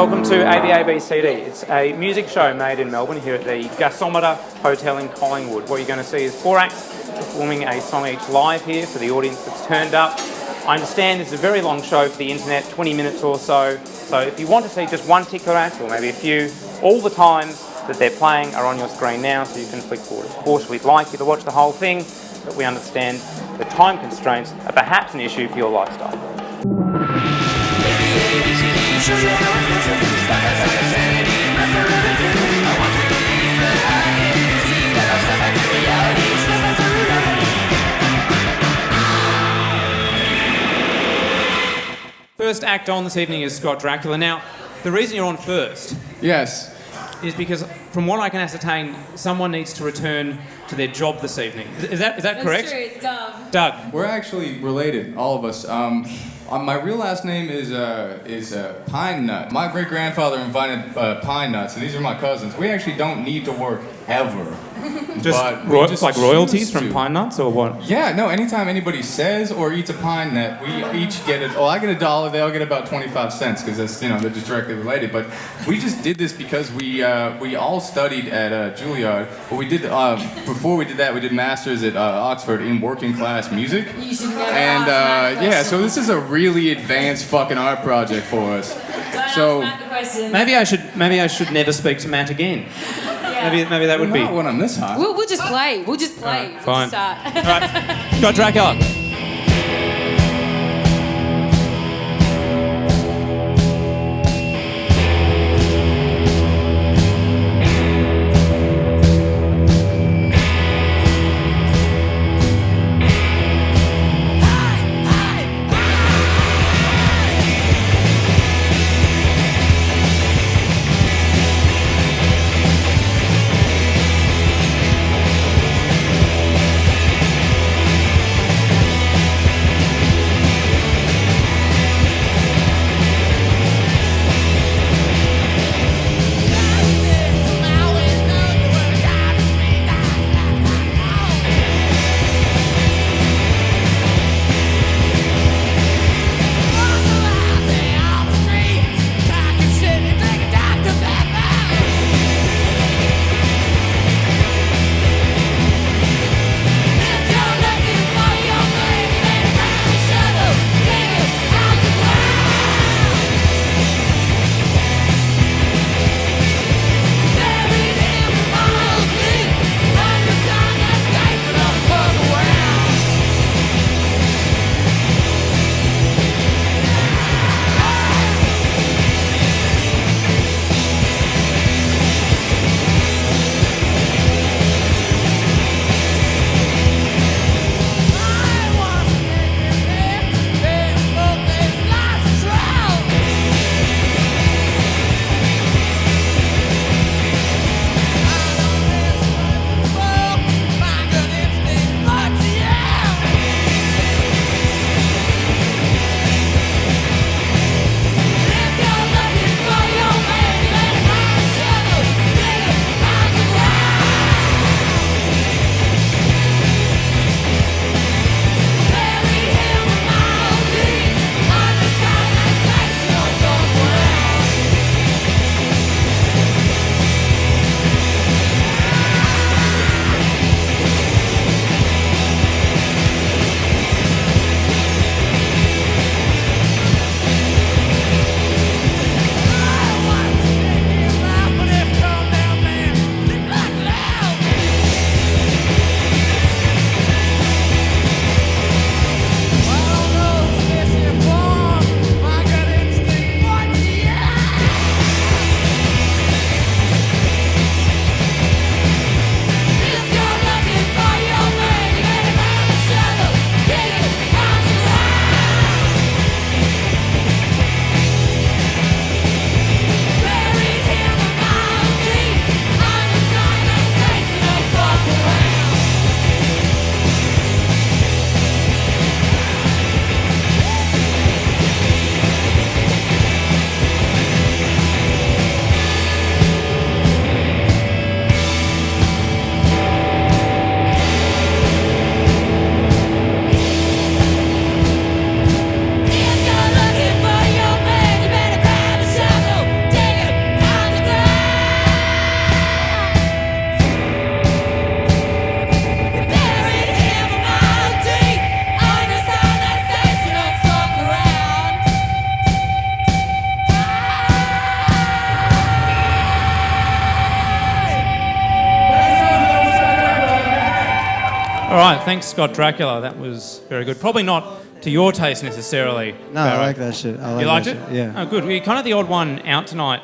welcome to ABABCd. It's a music show made in Melbourne here at the Gasometer Hotel in Collingwood. What you're going to see is 4 acts performing a song each live here for the audience that's turned up. I understand it's a very long show for the internet, 20 minutes or so. So if you want to see just one particular act, or maybe a few, all the times that they're playing are on your screen now, so you can flick forward. Of course, we'd like you to watch the whole thing, but we understand the time constraints are perhaps an issue for your lifestyle. First act on this evening is ScotDrakula. Now, the reason you're on first... Yes. ...is because, from what I can ascertain, someone needs to return to their job this evening. Is that correct? That's true, it's Doug. Doug. We're actually related, all of us. My real last name is Pine Nut. My great-grandfather invented pine nuts, so these are my cousins. We actually don't need to work ever. Just like royalties from pine nuts, or what? Yeah, no, anytime anybody says or eats a pine nut, we each get it. Oh, I get $1, they all get about 25 cents, because that's, they're just directly related. But we just did this because we all studied at Juilliard. But we did, before we did that, we did masters at Oxford in working class music. You should never And ask Matt yeah, so this is a really advanced fucking art project for us. Don't ask Matt the question. Maybe I should never speak to Matt again. Yeah. Maybe that would be. Not when I'm this high. We'll just play. We'll just play. Right, fine. Start. All right, ScotDrakula. All right, thanks, ScotDrakula. That was very good. Probably not to your taste necessarily. No, I like that shit. You liked it? Yeah. Oh, good. Well, you're kind of the odd one out tonight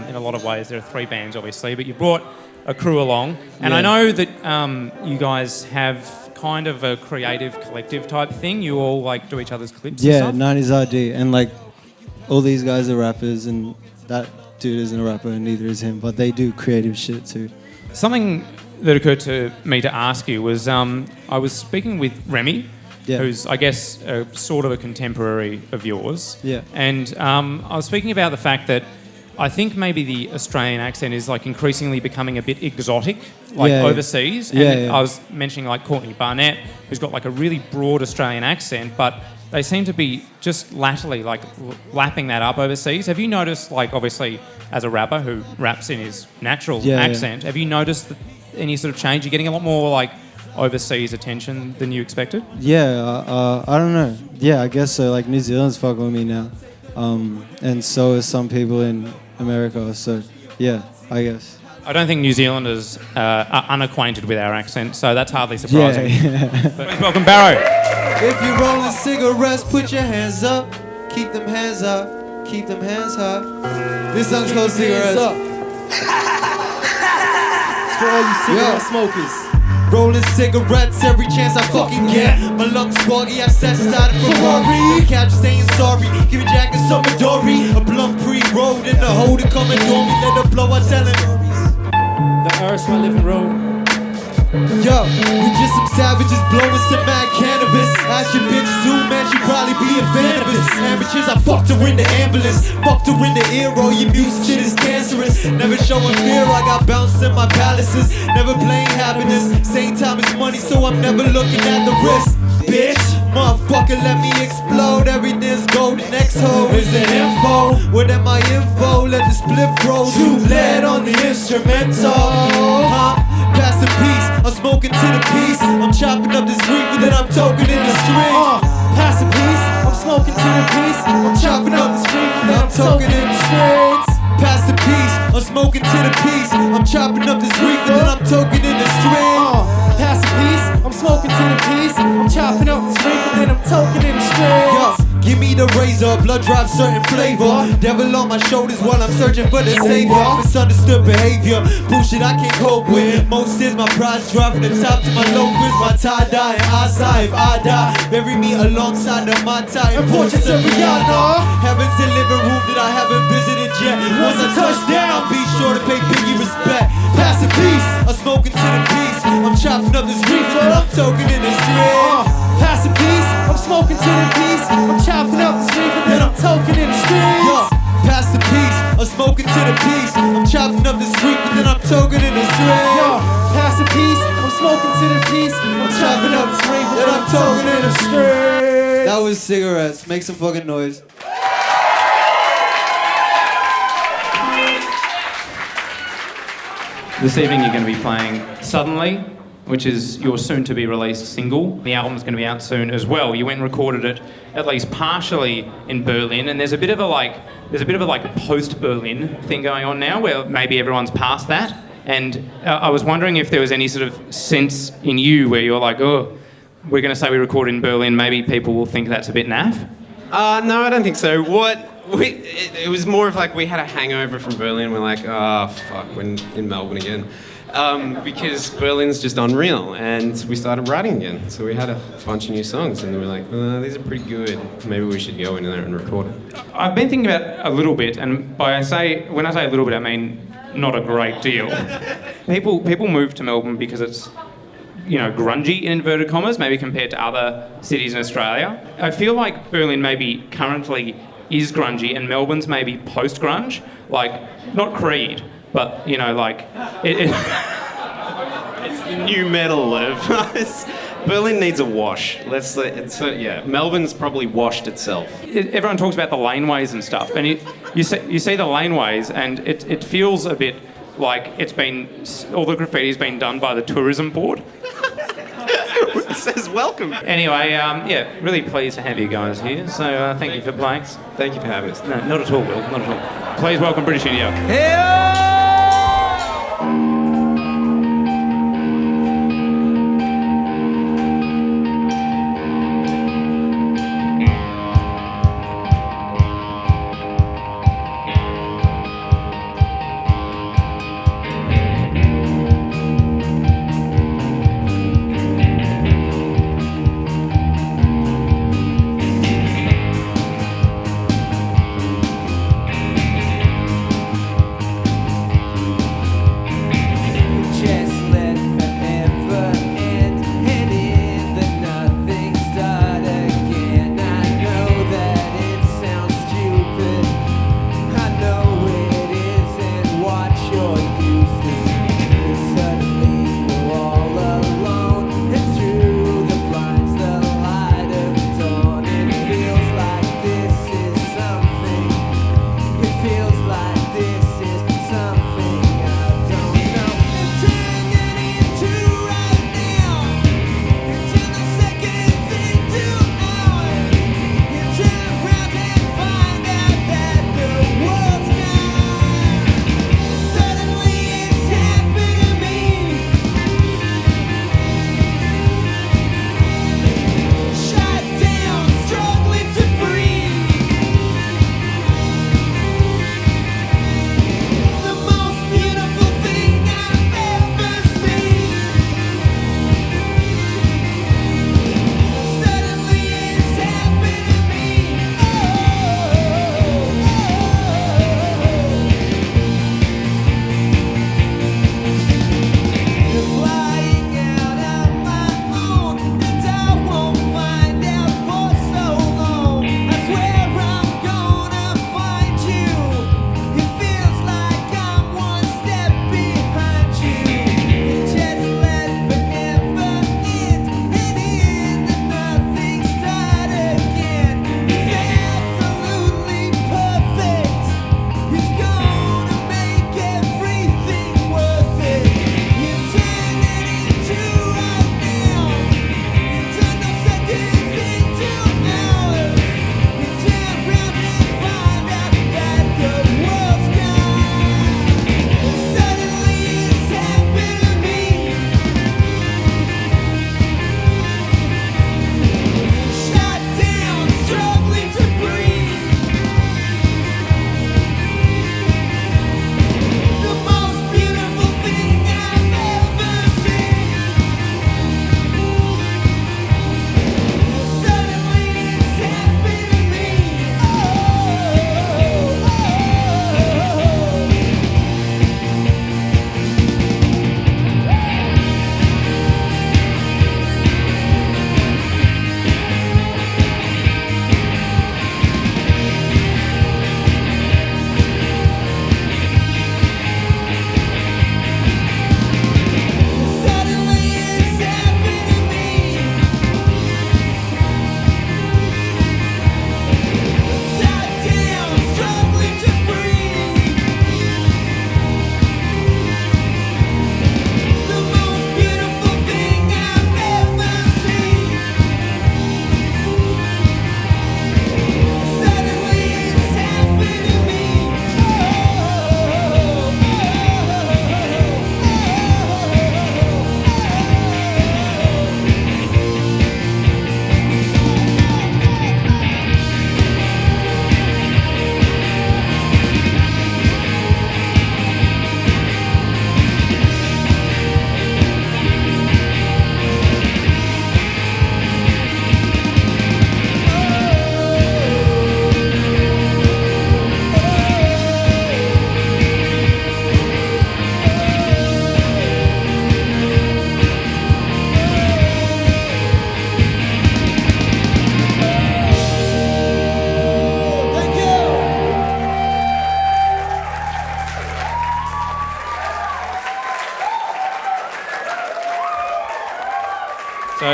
in a lot of ways. There are 3 bands, obviously, but you brought a crew along. And I know that you guys have kind of a creative collective type thing. You all like do each other's clips and stuff? 90s ID. And like all these guys are rappers and that dude isn't a rapper and neither is him, but they do creative shit too. Something that occurred to me to ask you was I was speaking with Remy, who's, I guess, sort of a contemporary of yours. Yeah. And I was speaking about the fact that I think maybe the Australian accent is like increasingly becoming a bit exotic, like overseas. And I was mentioning like Courtney Barnett, who's got like a really broad Australian accent, but they seem to be just latterly like lapping that up overseas. Have you noticed, like, obviously as a rapper who raps in his natural accent, have you noticed any sort of change? You're getting a lot more like overseas attention than you expected? I don't know. Yeah, I guess so. Like New Zealand's fucking with me now. And so is some people in America. So yeah, I guess. I don't think New Zealanders are unacquainted with our accent, so that's hardly surprising. But please welcome Baro. If you're rolling cigarettes, put your hands up. Keep them hands up. Keep them hands high. This song's called Cigarettes. It's for all you cigarette smokers. Rolling cigarettes every chance I fucking get. My lungs foggy, I set side of Ferrari. Catch saying sorry, give me Jack and some Midori. A blunt pre-rolled in the hole to come and do me. Let her blow, I tell him. The earth's my living room. Yo, we just some savages blowing some mad cannabis. Ask your bitch Zoom, man, she probably be a fan of us. Amateurs, I fucked her in the ambulance. Fucked her in the ear, all your music shit is cancerous. Never showing fear, I got bounced in my palaces. Never playing happiness, same time as money, so I'm never looking at the risk. Bitch, motherfucker, let me explode. Everything's golden, next hoe is the info. What am I info? Let the split roll. Two lead on the instrumental, huh? Pass the piece, I'm smoking to the piece. I'm chopping up this reefer that I'm toking in the street. Pass the piece, I'm smoking to the piece. I'm chopping up this reefer that I'm toking in the streets. Pass the piece, I'm smoking to the piece. I'm chopping up this reefer that I'm toking in the street. Pass the piece, I'm smoking to the piece. I'm chopping up this reefer that I'm toking in the streets. Give me the razor, blood drops certain flavor. Devil on my shoulders while I'm searching for the savior. Misunderstood behavior, bullshit I can't cope with. Most is my prize drop from the top to my loafers. My tie-dye and eyesight, if I die, bury me alongside the my tie and portraits of Rihanna. Heaven's the living room that I haven't visited yet. Once I touch down, be sure to pay Biggie respect. Pass a piece, I'm smoking to the piece. I'm chopping up this reefer that I'm toking in the street. Pass a piece, I'm smoking to the piece. I'm chopping up this reefer that I'm toking in the streets. Pass the piece, I'm smoking to the piece. I'm chopping up this reefer that I'm toking in the streets. Pass the piece, I'm smoking to the piece. I'm chopping up this reefer that I'm toking in the streets. That was Cigarettes. Make some fucking noise. This evening you're going to be playing Suddenly, which is your soon-to-be-released single. The album's going to be out soon as well. You went and recorded it at least partially in Berlin, and there's a bit of a post-Berlin thing going on now, where maybe everyone's past that. And I was wondering if there was any sort of sense in you where you're like, oh, we're going to say we recorded in Berlin, maybe people will think that's a bit naff? No, I don't think so. It was more of like we had a hangover from Berlin. We're like, oh, fuck, we're in Melbourne again. Because Berlin's just unreal, and we started writing again. So we had a bunch of new songs, and we were like, these are pretty good. Maybe we should go in there and record it. I've been thinking about a little bit, and when I say a little bit, I mean not a great deal. People move to Melbourne because it's, grungy in inverted commas, maybe compared to other cities in Australia. I feel like Berlin maybe currently is grungy, and Melbourne's maybe post-grunge, like not Creed. But, it's the new metal of Berlin needs a wash. Melbourne's probably washed itself. Everyone talks about the laneways and stuff, and you see the laneways, and it feels a bit like all the graffiti's been done by the tourism board. It says welcome. Anyway, really pleased to have you guys here, so thank you for playing. Thank you for having us. No, not at all, Will, not at all. Please welcome British India. Hey!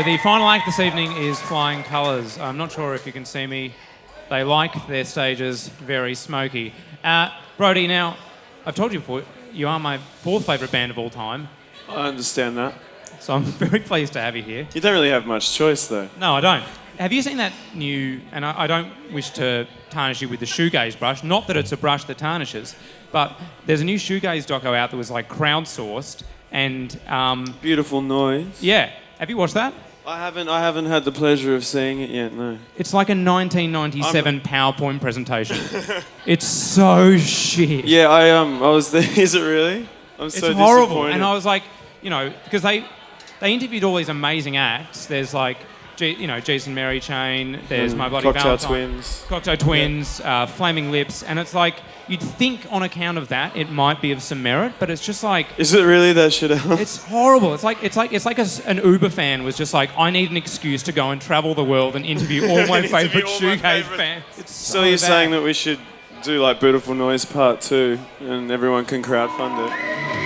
So the final act this evening is Flying Colours. I'm not sure if you can see me. They like their stages very smoky. Brody, now, I've told you before, you are my fourth favourite band of all time. I understand that. So I'm very pleased to have you here. You don't really have much choice, though. No, I don't. Have you seen that new, and I don't wish to tarnish you with the shoegaze brush, not that it's a brush that tarnishes, but there's a new shoegaze doco out that was like crowdsourced and... Beautiful Noise. Yeah. Have you watched that? I haven't had the pleasure of seeing it yet, no. It's like a 1997 PowerPoint presentation. It's so shit. Yeah, I was there. Is it really? I'm It's so horrible. disappointed. And I was like, you know, because they interviewed all these amazing acts. There's like, Jason Mary Chain. There's My Bloody Cocktail Valentine. Twins. Cocktail Twins, Flaming Lips. And it's like, you'd think on account of that, it might be of some merit, but it's just like... Is it really that shit out? It's horrible. It's like an Uber fan was just like, I need an excuse to go and travel the world and interview all my favourite shoegaze bands. It's So you're saying that we should do like Beautiful Noise Part 2 and everyone can crowdfund it?